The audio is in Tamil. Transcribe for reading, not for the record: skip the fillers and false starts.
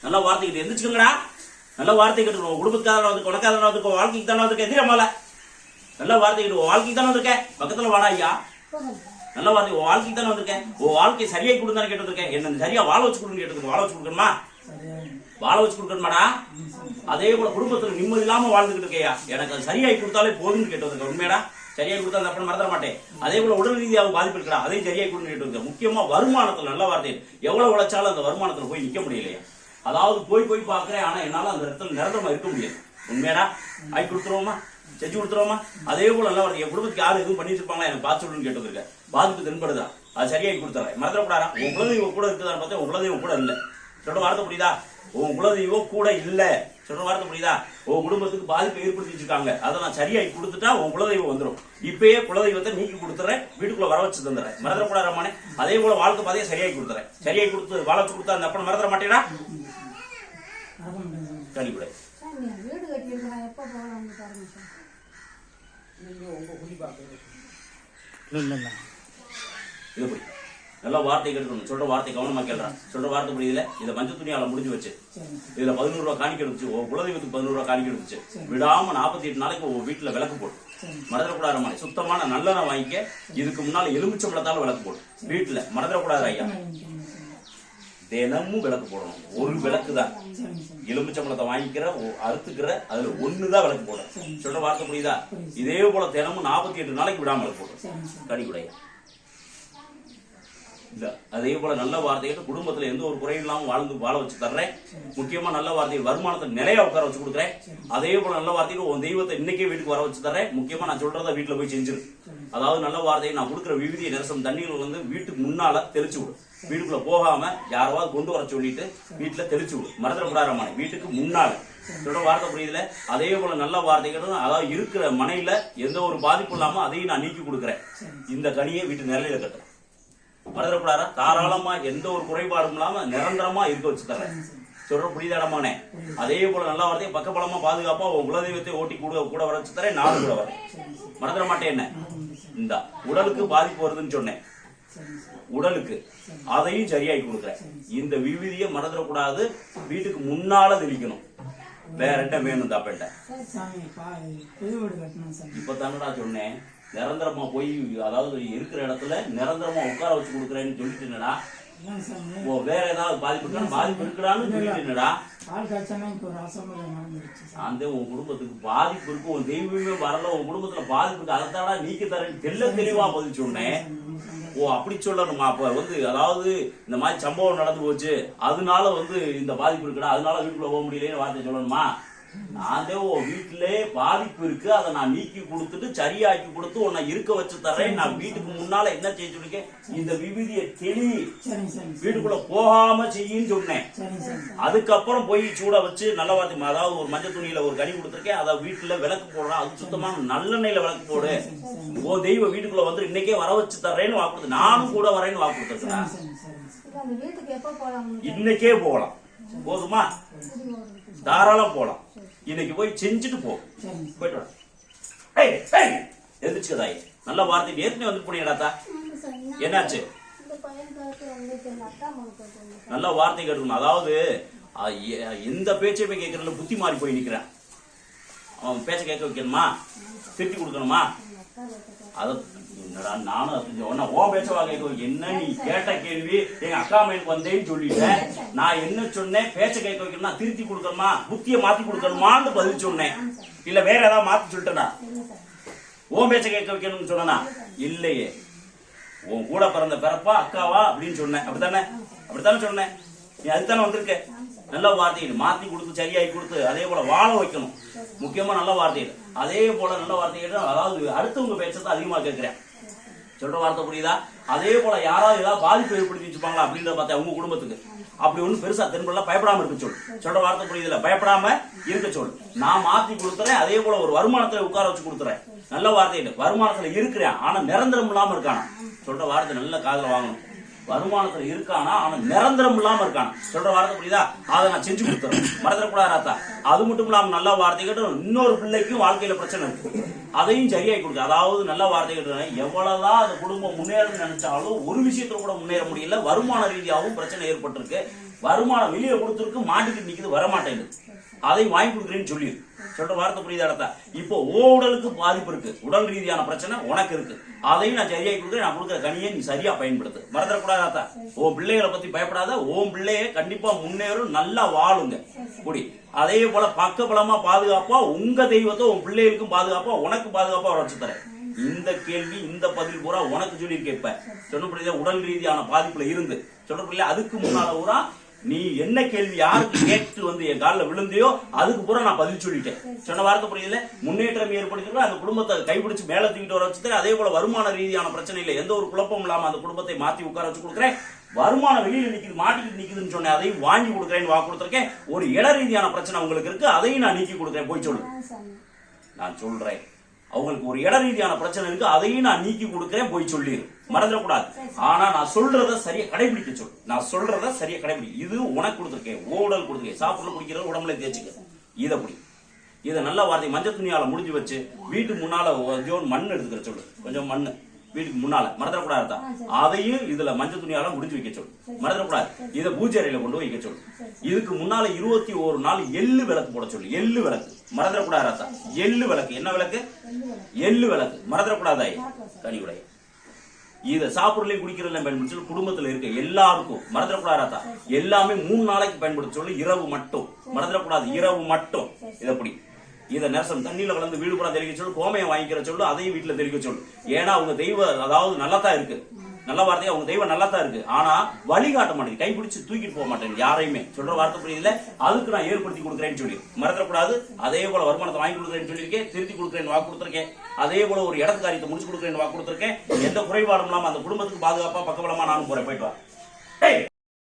நல்ல வார்த்தை கிட்ட எந்திரிச்சுக்கோங்கடா. நல்ல வார்த்தை கிட்ட குடும்பத்துக்காக வந்து உனக்காக வந்து வாழ்க்கைக்கு தானே வந்திருக்கேன். எதிரமால நல்ல வார்த்தை கிட்ட வாழ்க்கைக்கு தானே வந்திருக்கேன். பக்கத்துல வாடா ஐயா. நல்ல வார்த்தை வாழ்க்கைக்கு தானே வந்திருக்கேன். வாழ்க்கை சரியாய் கொடுத்தானே கேட்டு வந்திருக்கேன். என்ன சரியா வாழ வச்சு கொடுன்னு கேட்டு வாழ வச்சு கொடுக்கணுமா? வாழ வச்சு கொடுக்கணுமாடா? அதே போல குடும்பத்துல நிம்மதி இல்லாம வாழ்ந்துகிட்டு இருக்கையா, எனக்கு அது சரியாய் கொடுத்தாலே போதும்னு கேட்டு வந்திருக்கேன். உண்மையடா? சரியாய் கொடுத்தா அந்த அப்படி மறந்துட மாட்டேன். அதே போல உடல் ரீதியாக பாதிப்பு இருக்கா, அதையும் சரியாய் கொடுன்னு கேட்டு வந்திருக்கேன். முக்கியமா வருமானத்துல நல்ல வார்த்தை எவ்வளவு உழைச்சாலும் அந்த வருமானத்துல போய் நிக்க முடியலையா? அதாவது போய் பாக்குறேன், ஆனா என்னால அந்த இடத்துல நிரந்தரமா இருக்க முடியாது. உண்மையடா? ஆக்கி கொடுத்துருவோமா? செஞ்சு கொடுத்துருவோமா? அதே போல நல்லா என் குடும்பத்துக்கு யாரும் எதுவும் பண்ணிட்டு இருப்பாங்களா, எனக்கு பார்த்து சொல்லுன்னு கேட்டு வந்திருக்கேன். பாதிப்பு தென்படுதா, அது சரியாகி கொடுத்துறேன். மறந்துடக்கூடாரா? உன் குலதெய்வம் கூட இருக்குதான்னு பார்த்தா உன் குலதெய்வம் கூட இல்ல. சொல்ற வார்த்தை புரியுதா? உன் குலதெய்வம் கூட இல்ல. சொல்ற வார்த்தை புரியுதா? உன் குடும்பத்துக்கு பாதிப்பை ஏற்படுத்தி வச்சிருக்காங்க. அதை நான் சரியாகி கொடுத்துட்டா உன் குலதெய்வம் வந்துடும். இப்பயே குலதெய்வத்தை நீக்கி கொடுத்துறேன், வீட்டுக்குள்ள வர வச்சு தந்துறேன். மறந்துடக்கூடாரமானே? அதே போல வாழ்க்கை பாதையை சரியாகி கொடுத்துறேன். சரியாகி கொடுத்து வாழ வச்சு கொடுத்தா அந்த அப்பனை மறந்துட மாட்டேடா? கண்டிப்பா வீடு கட்டிருக்கேன். எப்ப போகலாம் பாருங்க சார். இது புரியும். நல்ல வார்த்தை கேட்கணும். சொல்ற வார்த்தை கவனமா கேள்றான். சொல்ற வார்த்தை புரியுதுல? இதை மஞ்சள் துணியால முடிஞ்சு வச்சு இதுல 11 ரூபாய் காணிக்க எடுத்துச்சு. குலதெய்வத்துக்கு 11 ரூபாய் காணிக்க எடுத்துச்சு. விடாம 48 நாளைக்கு வீட்டுல விளக்கு போடு. மறந்துடக்கூடாது. சுத்தமான நல்லெண்ணெய் வாங்கிக்க. இதுக்கு முன்னால எலுமிச்சம்பழத்தால விளக்கு போடு வீட்டுல. மறந்துடக்கூடாது ஐயா. தினமும் விளக்கு போடணும். ஒரு விளக்கு தான். எலுமிச்சம்பழத்தை வாங்கிக்கிற அறுத்துக்கிற அதுல ஒண்ணுதான் விளக்கு போடும். சொல்ற வார்த்தை புரியுதா? இதே போல தினமும் 48 நாளைக்கு விடாம விளக்கு போடும். கடிக்குடைய இல்ல. அதே போல நல்ல வார்த்தைகள் குடும்பத்துல எந்த ஒரு குறையும் இல்லாம வாழ வச்சு தர்றேன். முக்கியமா நல்ல வார்த்தைகள் வருமானத்தை நிலையா உட்கார வச்சு கொடுக்குறேன். அதே போல நல்ல வார்த்தைகள் உன் தெய்வத்தை இன்னைக்கே வீட்டுக்கு வர வச்சு தர்றேன். முக்கியமா நான் சொல்றத வீட்டுல போய் செஞ்சிரு. அதாவது நல்ல வார்த்தையை நான் கொடுக்குற விவிதிய நிரசம் தண்ணீர்கள் வந்து வீட்டுக்கு முன்னால தெளிச்சு விடு. வீட்டுக்குள்ள போகாம யாராவது கொண்டு வர சொல்லிட்டு வீட்டுல தெளிச்சு விடு. மறந்துடக்கூடாது. வீட்டுக்கு முன்னால சொல்ற வார்த்தை புரியுதுல? அதே போல நல்ல வார்த்தைகளும் அதாவது இருக்கிற மனையில எந்த ஒரு பாதிப்பு இல்லாம அதையும் நான் நீக்கி கொடுக்குறேன். இந்த கனியை வீட்டு நிலையில கட்டுறேன். மறந்துடக்கூடாதா? தாராளமா எந்த ஒரு குறைபாடும் இல்லாம நிரந்தரமா இருக்க வச்சு தரேன். சொல்ற புரியுதாடமானே? அதே போல நல்ல வார்த்தையை பக்கபலமா பாதுகாப்பா உன் குலதெய்வத்தை ஓட்டி கூட வர வச்சு தரேன். நானும் கூட வரேன். மறந்துட மாட்டேன். என்ன இந்த உடலுக்கு பாதிப்பு வருதுன்னு சொன்னேன். உடலுக்கு அதையும் சரியாக்கி கொடுக்குறேன். இந்த விவிதியை மறந்துடக்கூடாது. வீட்டுக்கு முன்னால தெளிக்கணும். வேற என்ன வேணும் தாப்பேட்ட? இப்ப தானடா சொன்னேன். நிரந்தரமா போய் அதாவது இருக்கிற இடத்துல நிரந்தரமா உட்கார வச்சு கொடுக்குறேன்னு சொல்லிட்டு என்னடா? வேற ஏதாவது பாதிப்பு இருக்குடான்னு சொல்லிட்டு என்னடா? அந்த உன் குடும்பத்துக்கு பாதிப்பு இருக்கு. உன் தெய்வமே வரல. உன் குடும்பத்துல பாதிப்பு இருக்கு. அதைத்தாடா நீக்கி தரேன் தெளிவா பதில் சொன்னேன். அப்படி சொல்லணுமா? அப்ப அதாவது இந்த மாதிரி சம்பவம் நடந்து போச்சு, அதனால இந்த பாதிப்பு இருக்குடா, அதனால வீட்டுக்குள்ள போக முடியலன்னு வார்த்தை சொல்லணுமா? நான் வீட்டுல பாதிப்பு இருக்கு, அதை நான் நீக்கி கொடுத்துட்டு சரியாக்கி கொடுத்து உன்னை இருக்க வச்சு தரேன். நான் வீட்டுக்கு முன்னால என்ன செய்ய சொல்லிருக்கேன்? இந்த விவிதிய தெளி வீட்டுக்குள்ள போகாம செய்யின்னு சொன்னேன். அதுக்கப்புறம் போய் சூட வச்சு நல்ல வார்த்தை அதாவது ஒரு மஞ்சள் துணியில ஒரு கனி கொடுத்துருக்கேன். அதை வீட்டுல விளக்கு போடுறான். அது சுத்தமான நல்லெண்ணெயில விளக்கு போடு. ஓ தெய்வ வீட்டுக்குள்ள இன்னைக்கே வர வச்சு தர்றேன்னு வாக்கு கொடுத்து நானும் கூட வரேன்னு வாக்கு கொடுத்துருக்கேன். இன்னைக்கே போகலாம். போதுமா? தாராளம் போலாம். இன்னைக்கு போய் செஞ்சுட்டு போ. போயிட்டு எதிர்ச்சுதாய் நல்ல வார்த்தை ஏற்கனவே வந்து போனீங்கடாத்தா. என்னாச்சு? நல்ல வார்த்தை கேட்கணும். அதாவது எந்த பேச்சை போய் கேட்கறதுல புத்தி மாறி போய் நிக்கிறேன். அவன் பேச்சை கேட்க வைக்கணுமா? திருத்தி கொடுக்கணுமா? அத என்னடா நானும் ஓ பேச்சவா கேட்க என்ன? நீ கேட்ட கேள்வி எங்க அக்கா மைனுக்கு வந்தேன்னு சொல்லிட்டேன். நான் என்ன சொன்னேன்? பேச்ச கேட்க வைக்கணும்னா திருத்தி கொடுக்கணுமா, புத்திய மாத்தி கொடுக்கணுமான்னு பதில் சொன்னேன். இல்ல வேற ஏதாவது மாத்தி சொல்லிட்டேனா? ஓ பேச்ச கேட்க வைக்கணும்னு சொன்னா இல்லையே. உன் கூட பிறந்த பிறப்பா அக்காவா அப்படின்னு சொன்னேன். அப்படித்தானே சொன்னேன். நீ அதுதானே வந்திருக்க. நல்ல வார்த்தைகள் மாத்தி கொடுத்து சரியாகி கொடுத்து அதே போல வாழ வைக்கணும். முக்கியமா நல்ல வார்த்தைகள். அதே போல நல்ல வார்த்தைகள் அதாவது அடுத்தவங்க பேச்சதான் அதிகமா கேட்கிறேன். சொல்ற வார்த்தை புரியுதா? அதே போல யாராவது ஏதாவது பாதிப்பு ஏற்படுத்தி வச்சுப்பாங்களா அப்படின்றத பார்த்தா உங்க குடும்பத்துக்கு அப்படி ஒண்ணு பெருசா தென்படல. பயப்படாம இருக்க சொல்லு. சொல்ற வார்த்தை புரியுதுல? பயப்படாம இருக்க சொல்லு. நான் மாத்தி கொடுத்துறேன். அதே போல ஒரு வருமானத்துல உட்கார வச்சு கொடுத்துறேன். நல்ல வார்த்தைகள் வருமானத்துல இருக்கிறேன், ஆனா நிரந்தரம் இல்லாம இருக்கானா? சொல்ற வார்த்தை நல்ல காதுல வாங்கணும். வருமானத்துல இருக்கானா, ஆனா நிரந்தரம் இல்லாம இருக்கானா? சொல்ற வார்த்தை புரியுதா? அதை நான் செஞ்சு கொடுத்துறேன். மறந்துடக்கூடாதா? அது மட்டும் இல்லாம நல்ல வார்த்தை கேட்டு இன்னொரு பிள்ளைக்கும் வாழ்க்கையில பிரச்சனை இருக்கு, அதையும் சரியாகி கொடுத்து. அதாவது நல்ல வார்த்தை கேட்டு எவ்வளவுதான் அந்த குடும்பம் முன்னேறணும்னு நினைச்சாலும் ஒரு விஷயத்துல கூட முன்னேற முடியல. வருமான ரீதியாகவும் பிரச்சனை ஏற்பட்டிருக்கு. வருமானம் வெளியே கொடுத்துருக்கு, மாட்டுக்கு நிக்குது, வரமாட்டேங்குது, அதை வாங்கி கொடுக்குறேன்னு சொல்லி சொல்ற வார்த்தை புரியுதாடா? இப்போ உடலுக்கு பாதிப்பு இருக்கு, உடல் ரீதியான பிரச்சனை உனக்கு இருக்கு, அதையும் நான் சரியாகி கொடுக்குறேன். நான் கொடுக்குற கனியை நீ சரியா பயன்படுத்து, மறந்துடக்கூடாதா? உன் பிள்ளைகளை பத்தி பயப்படாத, உன் பிள்ளைய கண்டிப்பா முன்னேறும், நல்லா வாழுங்க குடி. அதே போல பக்கபலமா பாதுகாப்பா உங்க தெய்வத்தை உன் பிள்ளைகளுக்கும் பாதுகாப்பா உனக்கு பாதுகாப்பா வச்சு தரேன். இந்த கேள்வி இந்த பதில் பூரா உனக்கு சொல்லியிருக்கேன். இப்ப சொன்ன புரியுதா? உடல் ரீதியான பாதிப்புல இருந்து சொல்ற புரியல. அதுக்கு முன்னால பூரா நீ என்ன கேள்வி யாருக்கு கேட்டு வந்து என் காலில் விழுந்தியோ அதுக்கு பூரா நான் பதில் சொல்லிட்டேன். சொன்ன வார்த்தை புரியல. முன்னேற்றம் ஏற்படுத்தி அந்த குடும்பத்தை கைப்பிடிச்சு மேல தூக்கிட்டு வர வச்சுட்டு, அதே போல வருமான ரீதியான பிரச்சனை இல்லை, எந்த ஒரு குழப்பமும் இல்லாம அந்த குடும்பத்தை மாத்தி உட்கார வச்சு கொடுக்குறேன். வருமானம் வெளியில நிக்குது, மாட்டிக்கிட்டு நிக்குதுன்னு சொன்னேன், அதையும் வாங்கி கொடுக்குறேன்னு வாக்கு கொடுத்துருக்கேன். ஒரு இட ரீதியான பிரச்சனை உங்களுக்கு இருக்கு, அதையும் நான் நீக்கி கொடுக்குறேன். போய் சொல்லு, நான் சொல்றேன். அவங்களுக்கு ஒரு இட ரீதியான பிரச்சனை இருக்கு, அதையும் நான் நீக்கி கொடுக்குறேன். போய் சொல்லிடு, மறந்துடக்கூடாது. ஆனா நான் சொல்றத சரியா கடைபிடிக்க சொல்லு. நான் சொல்றத சரியா கடைபிடிக்க. இது உனக்கு கொடுத்துருக்கேன், ஓடல் கொடுத்துருக்கேன். சாப்பிட குடிக்கிறது உடம்புல தேய்ச்சிக்க. இதை குடி. இதை நல்ல வார்த்தை மஞ்சள் துணியால முடிஞ்சு வச்சு வீட்டுக்கு முன்னால மண் எடுத்துக்கிற சொல்லு. கொஞ்சம் மண்ணு வீட்டுக்கு முன்னால, மறந்துடக்கூடாது. அதையும் இதுல மஞ்சள் துணியால முடிஞ்சு வைக்க சொல்லு, மறந்துடக்கூடாது. இதை பூஜை அறையில கொண்டு வைக்க சொல்லு. இதுக்கு முன்னால 21 நாள் எள்ளு விளக்கு போட சொல்லு. எள்ளு விளக்கு, மறந்துடக்கூடாது. எள்ளு விளக்கு. என்ன விளக்கு? எள்ளு விளக்கு, மறந்துடக்கூடாது. கனிவுடைய இதை சாப்பிடலையும் குடிக்கிறதுல பயன்படுத்த சொல்லி குடும்பத்துல இருக்க எல்லாருக்கும், மறந்துடக்கூடாதா? எல்லாமே 3 நாளைக்கு பயன்படுத்த சொல்லி. இரவு மட்டும், மறந்துடக்கூடாது. இரவு மட்டும் இதை பிடி. இதை நெசம் தண்ணியில கலந்து வீடு கூட தெளிக்க சொல்லு. கோமையை வாங்கிக்கிற சொல்லு, அதையும் வீட்டுல தெளிக்க சொல்லு. ஏன்னா அவங்க தெய்வம் அதாவது நல்லாத்தான் இருக்கு, நல்ல வார்த்தையா அவங்க தெய்வம் நல்லாத்தான் இருக்கு. ஆனா வழிகாட்ட மாட்டேங்குது, கைப்பிடிச்சு தூக்கிட்டு போக மாட்டேங்குது யாரையுமே. சொல்ற வார்த்தை புரியுதுல? அதுக்கு நான் ஏற்படுத்தி கொடுக்குறேன்னு சொல்லி மறந்துடக்கூடாது. அதே போல வருமானத்தை வாங்கி கொடுக்குறேன்னு சொல்லியிருக்கேன், திருத்தி கொடுக்குறேன்னு வாக்கு கொடுத்துருக்கேன். அதே போல ஒரு இடத்து காரியத்தை முடிச்சு கொடுக்குறேன்னு வாக்கு கொடுத்துருக்கேன். எந்த குறைபாடும் இல்லாம அந்த குடும்பத்துக்கு பாதுகாப்பா பக்கபலமா நானும் போறேன். போயிட்டு வா.